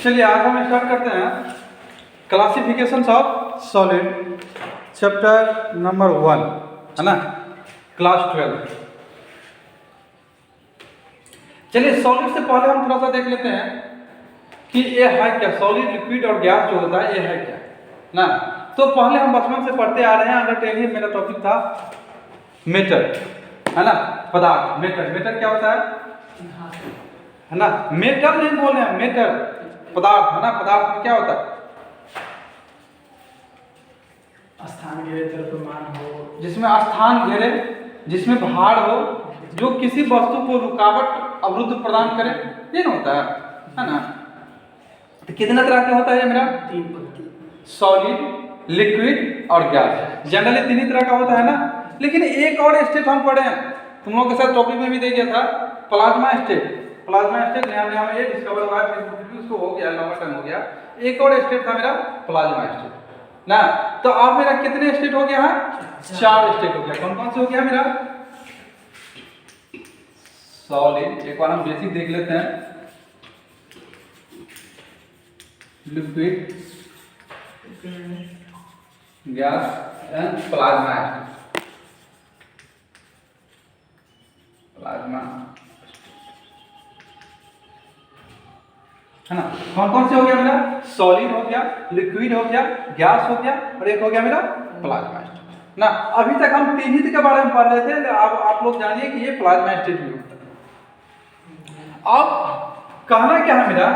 चलिए आज हम स्टार्ट करते हैं classifications of solid chapter number 1 है ना, क्लास 12। चलिए सॉलिड से पहले हम थोड़ा सा देख लेते हैं कि ये है क्या, सॉलिड लिक्विड और गैस जो होता है ये है क्या ना। तो पहले हम बचपन से पढ़ते आ रहे हैं, अंडर 10 मेरा टॉपिक था मेटल है ना, पदार्थ। मेटल क्या होता है ना, मेटल नहीं बोल रहे हैं, मेटल पदार्थ है ना। पदार्थ में क्या होता है, स्थान घेरे द्रव्यमान हो, जिसमें स्थान घेरे, जिसमें भार हो, जो किसी वस्तु को रुकावट अवरुद्ध प्रदान करे, ये ना होता है ना। तो कितने तरह के होता है ये मेरा, 3 पंक्ति, सॉलिड, लिक्विड और गैस। जनरली 3 ही तरह का होता है ना। लेकिन एक और स्टेट हम पढ़े हैं, तुम लोगों के साथ टॉपिक में भी दे दिया था, प्लाज्मा स्टेट। प्लाज्मा स्टेट नया में ये डिस्कवर हुआ है, फिर उसको हो गया, लंबा टाइम हो गया। एक और स्टेट था मेरा प्लाज्मा स्टेट ना। तो अब मेरा कितने स्टेट हो गया है, 4 स्टेट हो गया। कौन कौन से हो गया मेरा, सॉलिड, एक बार हम बेसिक देख लेते हैं, liquid, gas and plasma. Plasma है ना। कौन कौन से हो गया मेरा, सॉलिड हो गया, लिक्विड हो गया, गैस हो गया और एक हो गया मेरा प्लाज्मा स्टेट ना। अभी तक हम 3 ही के बारे में पढ़ रहे थे, अब आप लोग जानिए कि ये प्लाज्मा स्टेट भी होता है। अब कहना क्या है मेरा,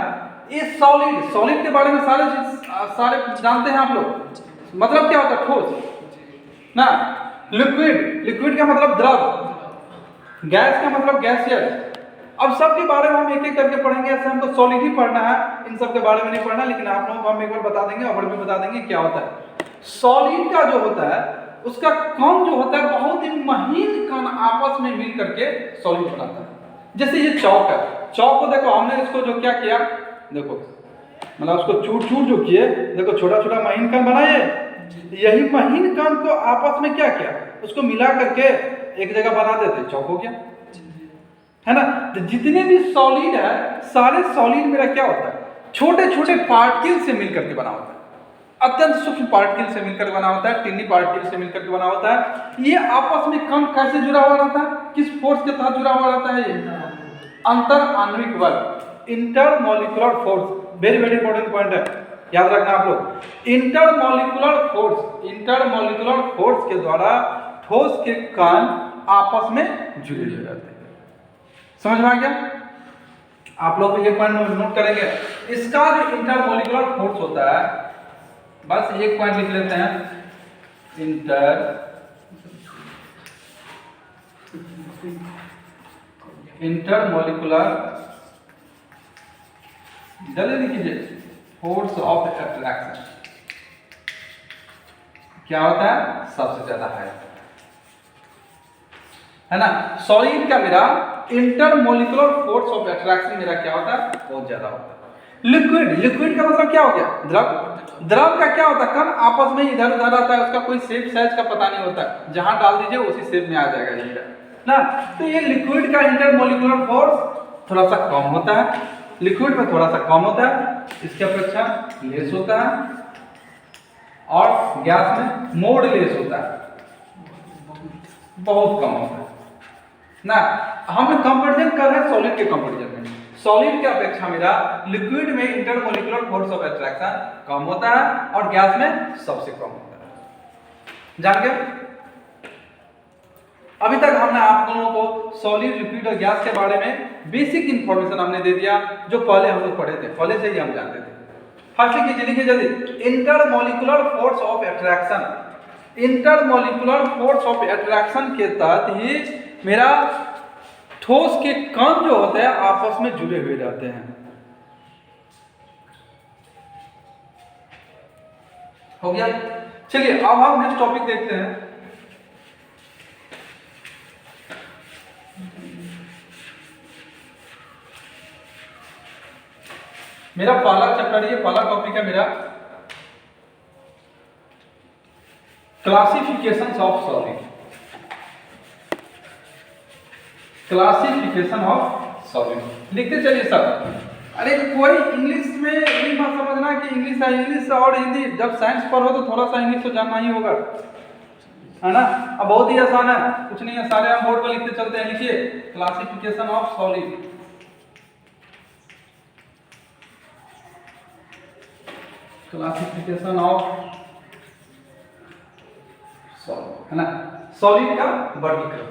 ये सॉलिड के बारे में सारे जानते हैं आप लोग। मतलब क्या होता है, ठोस ना। लिक्विड का मतलब द्रव, गैस का मतलब गैसियस। अब सब के बारे में हम एक एक करके पढ़ेंगे, ऐसे हमको सॉलिड ही पढ़ना है, इन सब के बारे में नहीं पढ़ना। लेकिन आप लोगों को हम एक बार बता देंगे और भी बता देंगे क्या होता है। सॉलिड का जो होता है, उसका कण जो होता है, बहुत ही महीन कण आपस में मिल करके सॉलिड बनाता है। जैसे ये चौक है, चौक को देखो, हमने इसको जो क्या किया, देखो मतलब उसको चूर चूर जो किए, देखो छोटा छोटा महीन कण बनाए। यही महीन कण को आपस में क्या किया, उसको मिला करके एक जगह बना देते, चौक हो गया है ना। तो जितने भी सॉलिड है, सारे सॉलिड मेरा क्या होता है, छोटे छोटे पार्टिकल से मिलकर के बना होता है, अत्यंत सूक्ष्म पार्टिकल से मिलकर बना होता है, टिनी पार्टिकल से मिलकर के बना होता है। ये आपस में कण कैसे जुड़ा हुआ रहता है, किस फोर्स के तहत जुड़ा हुआ रहता है, ये अंतर आणविक बल, intermolecular force. Very very important point है, याद रखना आप लोग। इंटरमॉलिक्यूलर फोर्स के द्वारा ठोस के कण आपस में जुड़े हुए रहते हैं। समझ में आ गया? आप लोग एक पॉइंट नोट करेंगे, इसका जो इंटरमॉलिक्यूलर फोर्स होता है, बस एक पॉइंट लिख लेते हैं, इंटरमॉलिक्यूलर, जल्दी लिखिए, फोर्स ऑफ अट्रैक्शन क्या होता है, सबसे ज्यादा है ना। सॉलिड का मेरा इंटरमॉलिक्यूलर फोर्स ऑफ अट्रैक्शन मेरा क्या होता है, बहुत ज्यादा होता है। लिक्विड का मतलब क्या हो गया, द्रव का क्या होता है, कण आपस में इधर उधर आता है, उसका कोई शेप साइज का पता नहीं होता, जहां डाल दीजिए उसी शेप में आ जाएगा ये ना। तो ये लिक्विड का इंटरमॉलिक्यूलर फोर्स थोड़ा सा कम होता है, लिक्विड में थोड़ा सा कम होता है, इसके अपेक्षा लेस होता है, और गैस में मोड लेस होता है, बहुत कम होता है ना। हम कंपैरिजन कर रहे हैं सॉलिड के कंपैरिजन में, सॉलिड के अपेक्षा मेरा लिक्विड में इंटरमॉलिक्यूलर फोर्स ऑफ अट्रैक्शन कम होता है और गैस में सबसे कम होता है। जान गए? अभी तक हमने आप लोगों को सॉलिड, लिक्विड और गैस के बारे में बेसिक इंफॉर्मेशन हमने दे दिया, जो पहले हम लोग पढ़े थे, पहले से ही हम जानते थे। फर्स्ट लिखिए जल्दी, intermolecular force of attraction. Intermolecular force of attraction के तहत ही मेरा ठोस के कण जो होते हैं आपस में जुड़े हुए रहते हैं। हो गया? चलिए अब हम नेक्स्ट टॉपिक देखते हैं। मेरा पहला चैप्टर, ये पहला टॉपिक है मेरा, classification of solid. Classification of solid लिखते चलिए सब। अरे कोई इंग्लिश में ये मत समझना कि इंग्लिश है, इंग्लिश और हिंदी जब साइंस पर हो तो थोड़ा सा इंग्लिश तो जानना ही होगा, है ना। अब बहुत ही आसान है, कुछ नहीं है, सारे हम बोर्ड पर लिखते चलते हैं। लिखिए classification of solid, classification of solid, है ना। सॉलिड का वर्गीकरण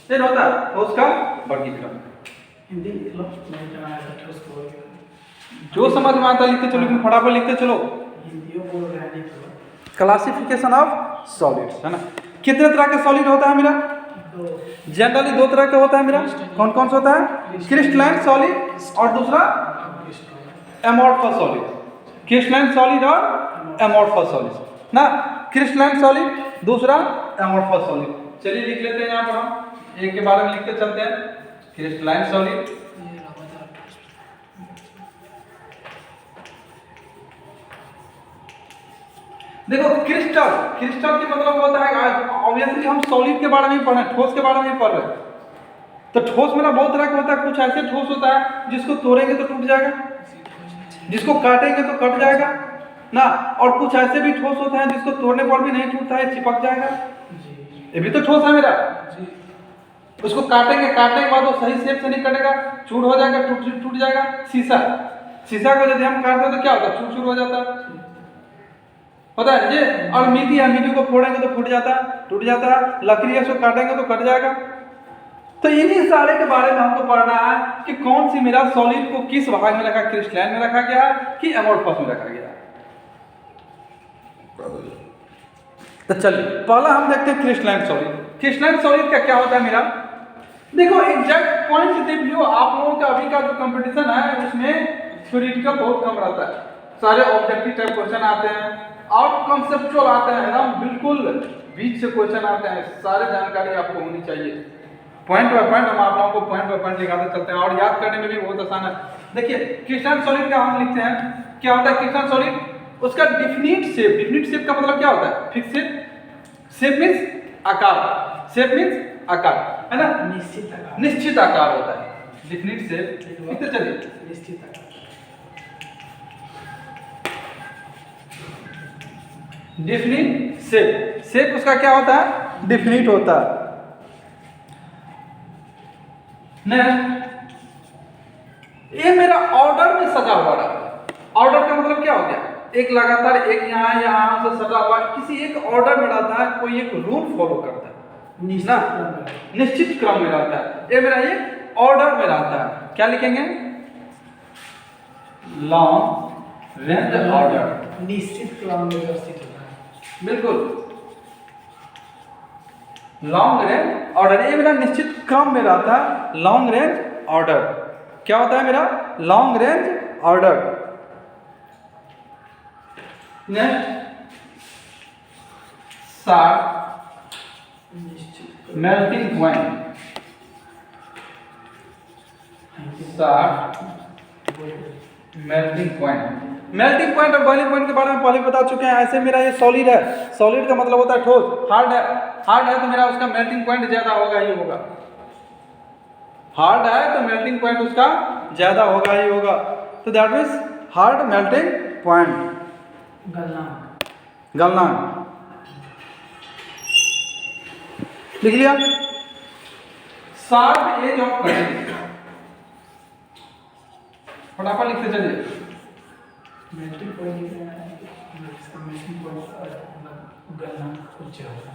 फिर होता है ठोस का वर्गीकरण। हिंदी लिख लो, नहीं जाना है तो ठोस को वर्गीकरण। जो समझ में आता लिखते चलो, लेकिन फटाफट लिखते चलो। हिंदियों को रहने दो। क्लासिफिकेशन ऑफ सॉलिड्स, है ना। कितने तरह के सॉलिड होता है मेरा? दो। जनरली दो तरह का होता है मेरा। कौन कौन सा होता है? क्रिस्टलाइन सॉलिड और दूसरा एमोर्फस सॉलिड। क्रिस्टलाइन सॉलिड और एमोर्फस सॉलिड ना। क्रिस्टलाइन सॉलिड, दूसरा एमोर्फस सॉलिड। चलिए लिख लेते हैं यहाँ पर, हम एक के बारे में लिखते चलते हैं। क्रिस्टलाइन सॉलिड, देखो क्रिस्टल, क्रिस्टल के मतलब होता है, ऑब्वियसली हम सॉलिड के बारे में ही पढ़ रहे हैं, ठोस के बारे में ही पढ़ रहे हैं। तो ठोस मेरा बहुत तरह का होता है। कुछ ऐसे ठोस होता है जिसको तोड़ेंगे तो टूट जाएगा, जिसको काटेंगे तो कट जाएगा ना। और कुछ ऐसे भी ठोस होते हैं जिसको तोड़ने पर भी नहीं टूटता है, चिपक जाएगा। ये भी तो ठोस है मेरा। उसको काटेंगे, काटने के बाद वो सही शेप से नहीं कटेगा, चूर हो जाएगा, टूट जाएगा। शीशा, शीशा को यदि हम काटते हैं तो क्या होता है? चूर चूर हो जाता है, होता है ये। और मिट्टी है, मिट्टी को फोड़ेंगे तो फूट जाता है, टूट जाता है। लकड़ी है, उसको काटेंगे तो कट जाएगा। तो इन्हीं सारे के बारे में हमको पढ़ना है कि कौन सी मेरा सॉलिड को किस भाग में रखा, क्रिस्टलाइन में रखा गया है कि एमोर्फस में रखा गया है। तो चलिए पहला हम देखते हैं क्रिस्टलाइन सॉलिड। क्रिस्टलाइन सॉलिड का क्या होता है मेरा? देखो एग्जैक्ट पॉइंट रिव्यू आप लोगों का अभी का जो कंपटीशन है उसमें थ्योरेटिकल बहुत कम रहता है। सारे ऑब्जेक्टिव टाइप क्वेश्चन आते हैं और कॉन्सेप्चुअल आते हैं, एकदम बिल्कुल बीच से क्वेश्चन आते हैं। सारे जानकारी आपको होनी चाहिए, पॉइंट बाय पॉइंट हम आप लोगों को पॉइंट बाय पॉइंट लिखाते चलते हैं और याद करने में भी बहुत आसान है। देखिए क्रिस्टलाइन सॉलिड का हम लिखते हैं, क्या होता है क्रिस्टलाइन सॉलिड? उसका डिफिनिट शेप, डिफिनिट शेप का मतलब क्या होता है? Fix shape. शेप मींस आकार, शेप मींस आकार, है ना। निश्चित आकार, निश्चित आकार होता है डिफिनिट शेप। लिखते चलिए निश्चित आकार। डिफिनिट शेप, शेप उसका क्या होता है? डिफिनिट होता है। नेक्स्ट, ये मेरा ऑर्डर में सजा हुआ रहता है। ऑर्डर का मतलब क्या हो गया? एक लगातार, एक यहाँ से सजा हुआ, किसी एक ऑर्डर में रहता है, कोई एक रूल फॉलो करता है, निश्चित क्रम में रहता है। ये मेरा ये ऑर्डर में रहता है। क्या लिखेंगे? लॉन्ग रेंज ऑर्डर, निश्चित क्रम में व्यवस्थित होता है। बिल्कुल लॉन्ग रेंज ऑर्डर, ये मेरा निश्चित क्रम में रहता है। लॉन्ग रेंज ऑर्डर क्या होता है मेरा? Long range order. Next, sharp melting point, sharp melting point. Melting point और बॉइलिंग पॉइंट के बारे में पहले बता चुके हैं। ऐसे मेरा ये सॉलिड है, सॉलिड का मतलब होता है ठोस। हार्ड है, हार्ड है तो मेरा उसका मेल्टिंग पॉइंट ज्यादा होगा ही होगा। हार्ड है तो मेल्टिंग पॉइंट उसका ज्यादा होगा ही होगा। तो that means hard melting point. गलनांक, गलनांक लिख लिया। शार्प एज ऑफ कटिंग, फटाफट लिखते चलिए। मेल्टिंग पॉइंट इसका मेल्टिंग पॉइंट गलनांक उच्च होगा।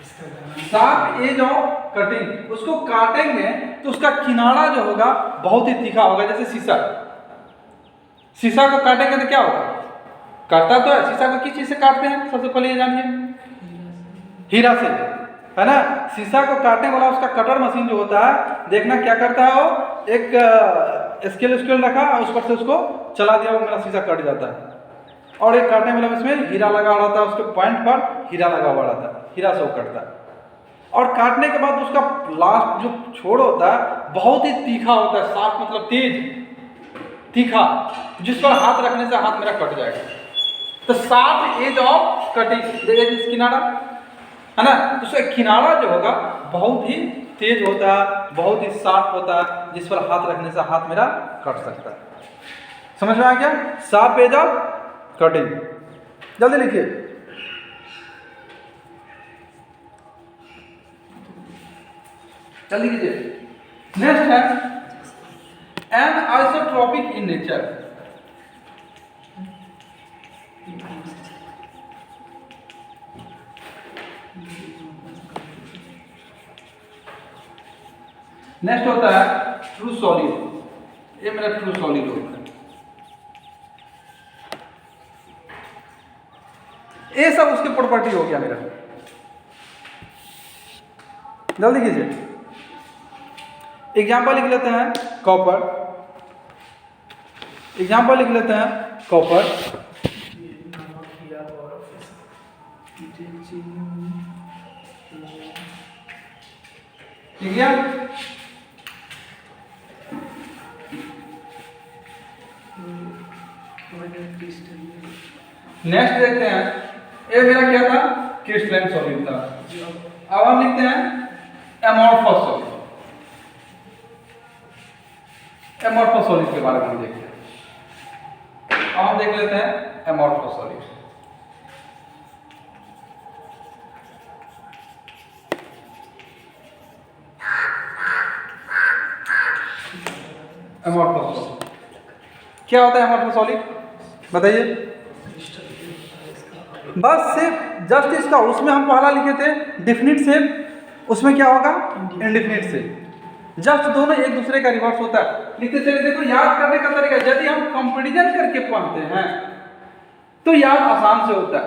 इसका गलनांक शार्प एज ऑफ कटिंग, उसको काटेंगे तो उसका किनारा जो होगा बहुत ही तीखा होगा। जैसे शीशा, शीशा को काटेंगे तो क्या होगा? काटता तो है। शीशा को किस चीज से काटते हैं? सबसे पहले ये जानिए, हीरा से, है ना। शीशा को काटने वाला उसका कटर मशीन जो होता है, देखना क्या करता है वो, एक स्केल रखा और उस पर से उसको चला दिया, वो मेरा शीशा कट जाता है। और एक काटने वाला इसमें हीरा लगा हुआ रहता है, उसके पॉइंट पर हीरा लगा हुआ रहता है, हीरा से वो कटता है। और काटने के बाद उसका लास्ट जो छोड़ होता है बहुत ही तीखा होता है। शार्प मतलब तेज, तीखा, जिस पर हाथ रखने से हाथ मेरा कट जाएगा। तो शार्प एज ऑफ कटिंग, देखिए किनारा, है ना। तो उसका किनारा जो होगा बहुत ही तेज होता है, बहुत ही शार्प होता है, जिस पर हाथ रखने से हाथ मेरा कट सकता है। समझ में आ गया? Sharp edge of cutting. जल्दी लिखिए। जल्दी कीजिए। नेक्स्ट है anisotropic in nature. Next होता है ट्रू सॉलिड। ये मेरा ट्रू सॉलिड होता है। ये सब उसकी प्रॉपर्टी हो गया मेरा। जल्दी कीजिए। एग्जाम्पल लिख लेते हैं कॉपर। एग्जाम्पल लिख लेते हैं कॉपर। ठीक है। नेक्स्ट देखते हैं, ये मेरा क्या था? क्रिस्टलाइन सॉलिड था। अब हम लिखते हैं एमोर्फस सॉलिड। एमोर्फस सॉलिड के बारे में हम देखते हैं। अब हम देख लेते हैं एमोर्फस सॉलिड। एमोर्फस सॉलिड क्या होता है? एमोर्फस सॉलिड बताइए। बस सिर्फ जस्ट इसका, उसमें हम पहला लिखे थे डिफिनिट शेप, उसमें क्या होगा? Indefinite shape. जस्ट दोनों एक दूसरे का रिवर्स होता है। लिखते चले। देखो याद करने का तरीका, यदि हम कंपैरिजन करके पढ़ते हैं तो याद आसान से होता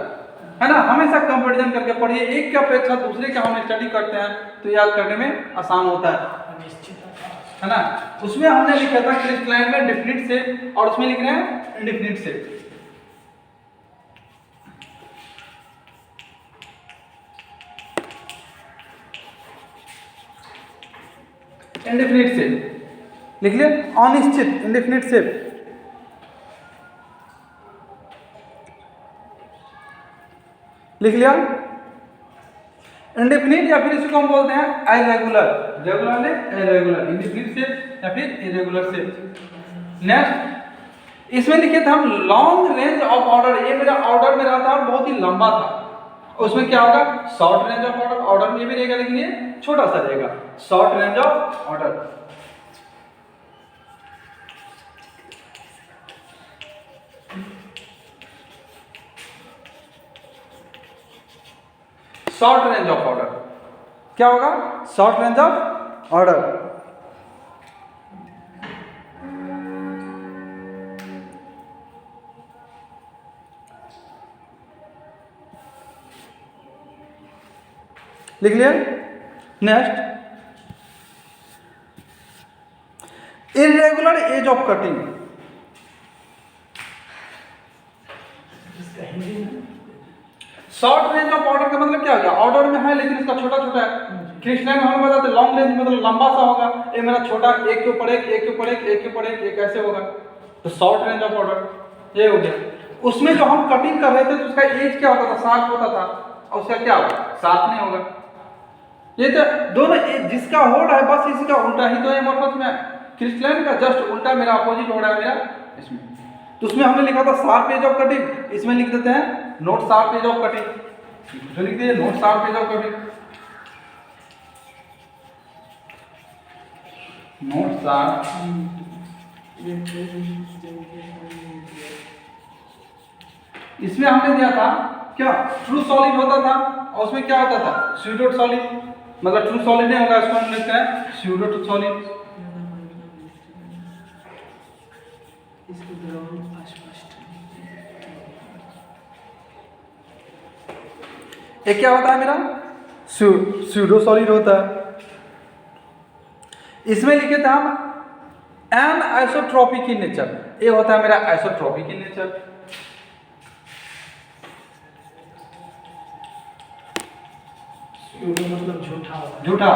है ना। हमेशा कंपैरिजन करके पढ़िए, एक के अपेक्षा दूसरे का हम स्टडी करते हैं तो याद करने में आसान होता है ना। उसमें हमने लिखा था क्रिस्टलाइन में डिफिनिट शेप, और उसमें लिख रहे हैं इंडिफिनिट शेप। इंडेफिनिट शेप लिख लिया। अनिश्चित इंडेफिनिट शेप। लिख लिया। इंडेफिनिट या फिर इसको हम बोलते हैं इरेगुलर। रेगुलर ने इरेगुलर, इंडेफिनिट शेप या फिर इरेगुलर शेप। नेक्स्ट इसमें लिखे थे हम लॉन्ग रेंज ऑफ ऑर्डर। ये मेरा ऑर्डर में रहा था बहुत ही लंबा था। उसमें क्या होगा? Short range of order. Order में भी रहेगा लेकिन ये छोटा सा रहेगा। Short range of order. Short range of order क्या होगा? Short range of order. लिख लिया। Next irregular edge of cutting. Short range of order का मतलब क्या हो गया? ऑर्डर में है लेकिन इसका छोटा छोटा है। क्रिस्टलाइन में हमें बताते लॉन्ग रेंज मतलब लंबा सा होगा। ये मेरा छोटा, एक के ऊपर एक, एक के ऊपर एक, एक के ऊपर एक ऐसे होगा। तो शॉर्ट रेंज ऑफ ऑर्डर ये हो गया। उसमें जो हम कटिंग कर रहे थे तो उसका एज क्या होता था? शार्प होता था। और उसका क्या होगा? शार्प नहीं होगा। ये तो दोनों जिसका हो रहा है बस इसका उल्टा ही तो है। एमोर्फस में क्रिस्टलाइन का जस्ट उल्टा मेरा अपोजिट हो रहा है मेरा इसमें। तो उसमें हमने लिखा था शार्प एज ऑफ कटिंग, इसमें लिख देते हैं not sharp edge of cutting. जो लिख दीजिए not sharp edge of cutting. Not sharp. इसमें हमने दिया था क्या? ट्रू सॉलिड होता था और उसमें क्या होता था? Pseudo solid. मतलब ट्रू सॉलिड नहीं होगा, इसको हम लिखते हैं स्यूडो सॉलिड। ये क्या होता है मेरा? स्यूडो सॉलिड होता है। इसमें लिखे थे हम एन आइसोट्रॉपिक इन नेचर। ये होता है मेरा आइसोट्रॉपिक इन नेचर। मतलब झूठा होता है। झूठा।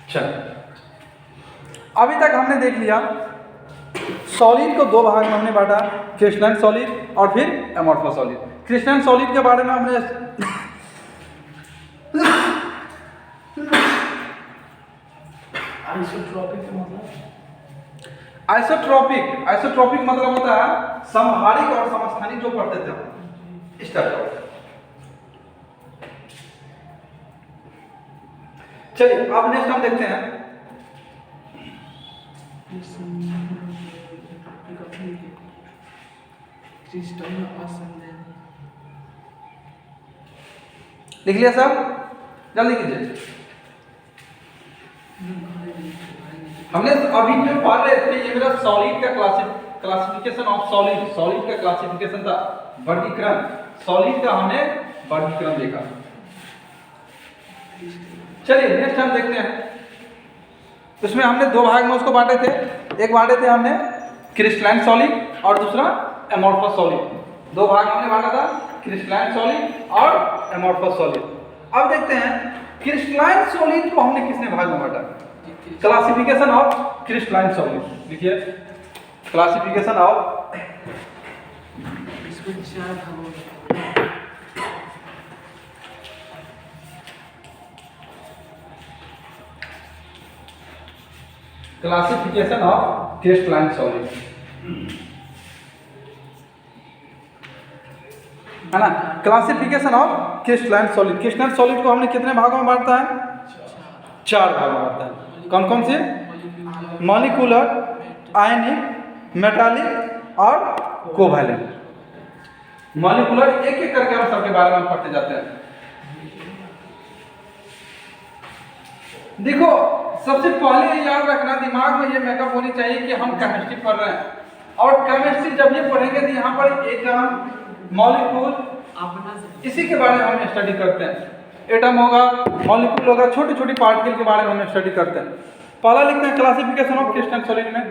चल अभी तक हमने देख लिया सॉलिड को दो भाग में हमने बांटा, क्रिस्टलाइन सॉलिड और फिर एमोर्फस सॉलिड। क्रिस्टलाइन सॉलिड के बारे में हमने आइसोट्रोपिक का मतलब आइसोट्रोपिक मतलब होता है समहारिक और समस्थानिक जो पढ़ते थे हम इस टाइप का होता है। चलिए अब नेक्स्ट हम देखते हैं लिख लिया सब, जल्दी कीजिए। हमने अभी जो पढ़ रहे थे ये मेरा सॉलिड का क्लासिफिकेशन ऑफ सॉलिड का क्लासिफिकेशन था, वर्गीकरण। सॉलिड का हमने वर्गीकरण देखा। चलिए नेक्स्ट हम देखते हैं। उसमें हमने दो भाग में उसको बांटे थे। एक बांटे थे हमने क्रिस्टलाइन सॉलिड और दूसरा एमोर्फस सॉलिड। दो भाग हमने बांटा था, क्रिस्टलाइन सॉलिड और एमोर्फस सॉलिड। अब देखते हैं क्रिस्टलाइन सॉलिड को हमने किसने भाग में बांटा। क्लासिफिकेशन ऑफ क्रिस्टलाइन सॉलिड लिखिए। Classification of classification of crystalline solid है ना। Classification of crystalline solid. Crystalline solid को हमने कितने भागों में बांटता है, 4 भागों में बांटता है। कौन कौन से, मॉलिक्यूलर, आयनिक, मेटालिक और कोवैलेंट। मॉलिक्यूलर एक एक करके हम सबके बारे में पढ़ते जाते हैं। देखो सबसे पहले याद रखना, दिमाग में ये मेकअप होनी चाहिए कि हम केमिस्ट्री पढ़ रहे हैं और केमिस्ट्री जब ये पढ़ेंगे तो यहाँ पर एटम, मॉलिक्यूल, इसी के बारे में हम स्टडी करते हैं। एटम होगा, मॉलिक्यूल होगा, छोटी छोटी पार्टिकल के बारे में हम स्टडी करते हैं। पहला लिखते हैं क्लासिफिकेशन ऑफ क्रिस्टलाइन सॉलिड में।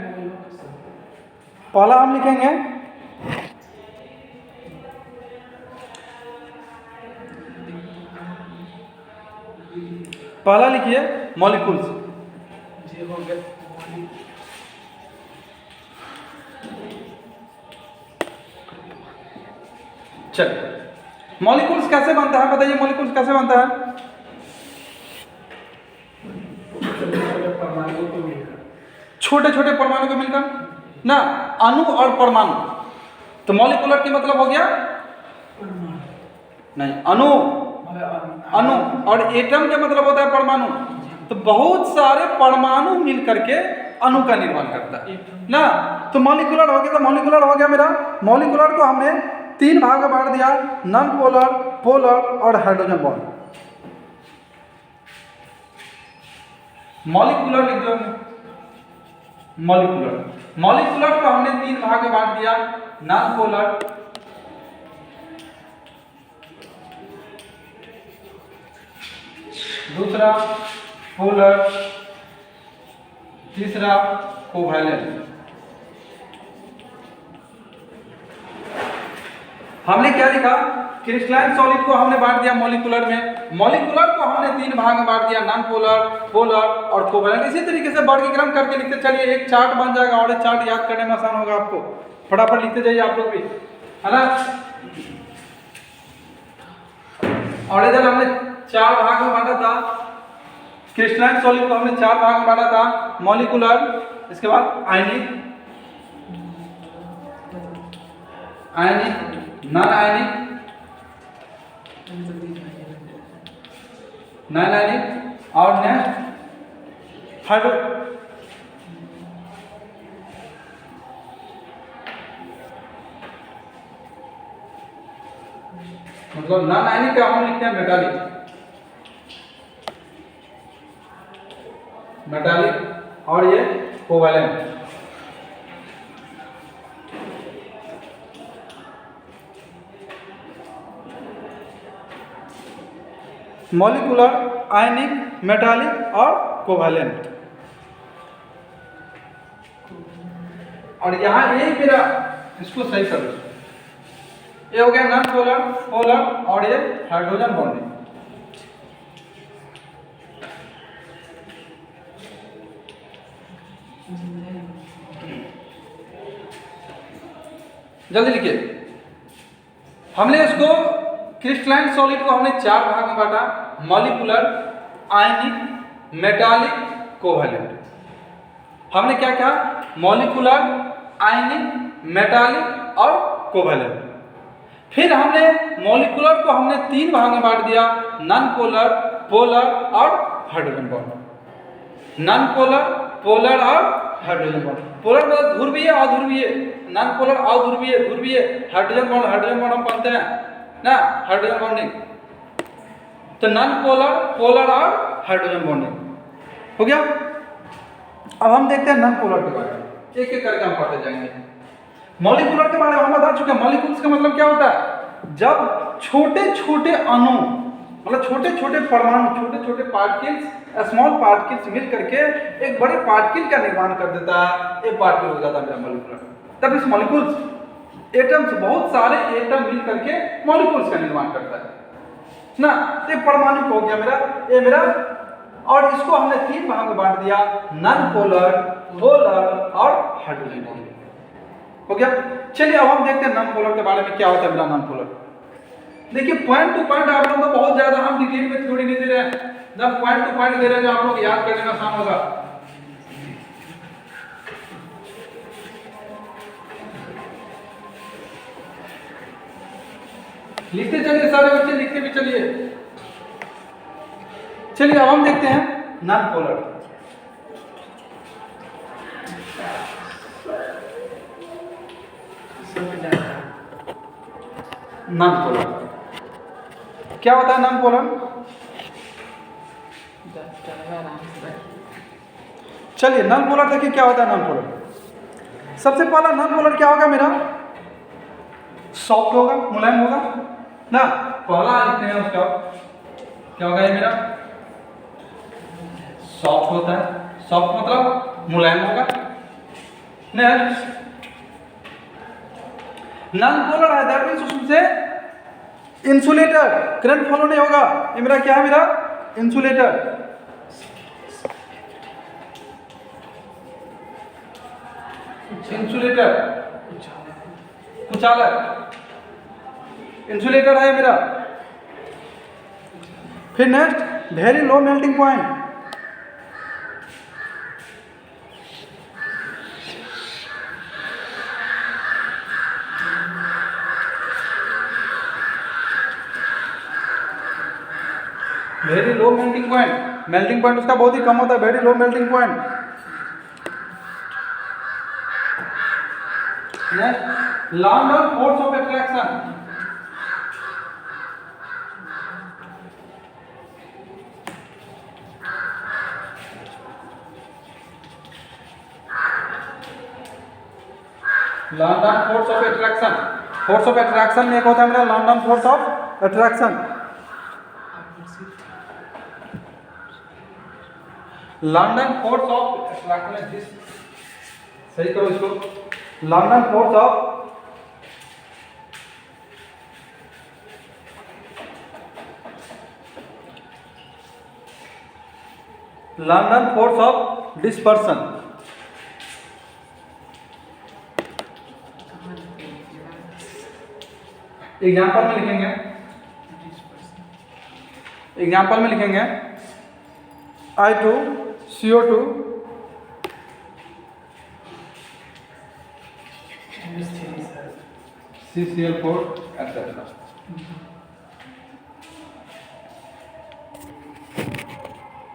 पहला हम लिखेंगे पहला लिखिए मॉलिक्यूल्स। चलिए मॉलिक्यूल्स कैसे बनता है, बताइए मॉलिक्यूल्स कैसे बनता है। छोटे छोटे परमाणु को मिलकर ना, अणु और परमाणु। तो मॉलिक्यूलर की मतलब हो गया नहीं, अणु और एटम का मतलब होता है परमाणु। तो बहुत सारे परमाणु मिल करके अणु का निर्माण करता है ना। तो मॉलिक्यूलर हो गया, तो मॉलिक्यूलर हो गया मेरा। मॉलिक्यूलर को हमने 3 भाग में बांट दिया, नॉन पोलर, पोलर और हाइड्रोजन बॉन्ड। मॉलिक्यूलर लिख दो। मॉलिक्यूलर को हमने 3 भाग में बांट दिया, नॉन पोलर, दूसरा पोलर, तीसरा कोवैलेंट। हमने क्या लिखा, क्रिस्टलाइन सॉलिड को हमने बांट दिया मॉलिक्यूलर में। मॉलिक्यूलर को हमने 3 भाग में बांट दिया, नॉन पोलर, पोलर और कोवैलेंट। इसी तरीके से वर्गीकरण करके लिखते चलिए, एक चार्ट बन जाएगा और एक चार्ट याद करने में आसान होगा आपको। फटाफट लिखते जाइए आप लोग भी, है ना। और इधर हमने 4 भाग में बांटा था, क्रिस्टलाइन सॉलिड को हमने 4 भाग में बांटा था, मॉलिक्यूलर, इसके बाद आयनिक, नॉन आयनिक, और नेक्स्ट हाइड्रो। मतलब नॉन आयनिक का हम लिखते हैं मेटालिक और ये कोवैलेंट। मॉलिक्यूलर, आयनिक, मेटालिक और कोवैलेंट। और यहाँ ये मेरा, इसको सही कर दो। ये हो गया नॉन पोलर, पोलर और ये हाइड्रोजन बॉन्डिंग। जल्दी लिखिए। हमने इसको क्रिस्टलाइन सॉलिड को हमने 4 भाग में बांटा, मॉलिक्यूलर, आयनिक, मेटालिक, कोवेलेंट। हमने क्या कहा? मॉलिक्यूलर, आयनिक, मेटालिक और कोवेलेंट। फिर हमने मॉलिक्यूलर को हमने 3 भाग में बांट दिया, नॉन पोलर, पोलर और hydrogen bond. Non polar, polar और हाइड्रोजन बॉन्ड। पोलर मतलब ध्रुवीय, अध्रुवीय, नॉन पोलर अध्रुवीय, ध्रुवीय, हाइड्रोजन बॉन्ड हम पढ़ते हैं ना, हाइड्रोजन बॉन्डिंग। तो नॉन पोलर, पोलर और हाइड्रोजन बॉन्डिंग हो गया। अब हम देखते हैं नॉन पोलर के बारे में, एक एक करके हम पढ़ते जाएंगे। मॉलिक्यूलर के बारे में हम बता चुके हैं। मॉलिक्यूल्स का मतलब क्या होता है? जब छोटे छोटे अणु, मतलब छोटे छोटे परमाणु, छोटे छोटे पार्टिकल्स, स्मॉल पार्टिकल्स मिल करके एक बड़े पार्टिकल का निर्माण कर देता है, एक पार्टिकल हो जाता है मॉलिक्यूलर। तब इस मॉलिक्यूल्स, एटम्स, बहुत सारे एटम मिल करके मॉलिक्यूल्स का निर्माण करता है ना। ये परमाणु हो गया मेरा, ये मेरा। और इसको हमने 3 भाग में बांट दिया, नॉन पोलर, पोलर और हाइड्रोजन बॉन्ड हो गया। चलिए अब हम देखते हैं नॉन पोलर के बारे में, क्या होता है मेरा नॉन पोलर। देखिए पॉइंट टू पॉइंट आप लोग को बहुत ज्यादा हम डिटेल में थ्योरी नहीं दे रहे हैं, जब पॉइंट टू पॉइंट दे रहे हैं जो आप लोग याद करने में आसान होगा। लिखते चलिए सारे बच्चे, लिखते भी चलिए। चलिए अब हम देखते हैं नॉन पोलर। नॉन पोलर क्या होता है? नॉन पोलर, चलिए नॉन पोलर देखिए क्या होता है नॉन पोलर। सबसे पहला नॉन पोलर क्या होगा मेरा? सॉफ्ट होगा, मुलायम होगा ना। पहला लिखते हैं उसका, क्या होगा ये मेरा? सॉफ्ट होता है। सॉफ्ट मतलब मुलायम होगा। नेक्स्ट नॉन पोलर है, दैट मींस उससे इंसुलेटर, करंट फ्लो नहीं होगा। ये मेरा क्या है? मेरा इंसुलेटर। इंसुलेटर, कुचालक, इंसुलेटर है मेरा। फिर next very low melting point. Very low melting point, melting point उसका बहुत ही कम होता है, very low melting point. Next London force of attraction. London force of attraction, force of attraction में एक होता है मेरा London force of attraction. London force of attraction, सही करो इसको। London force of dispersion. Example में लिखेंगे, एग्जाम्पल में लिखेंगे I2CO2 CCl4 etc.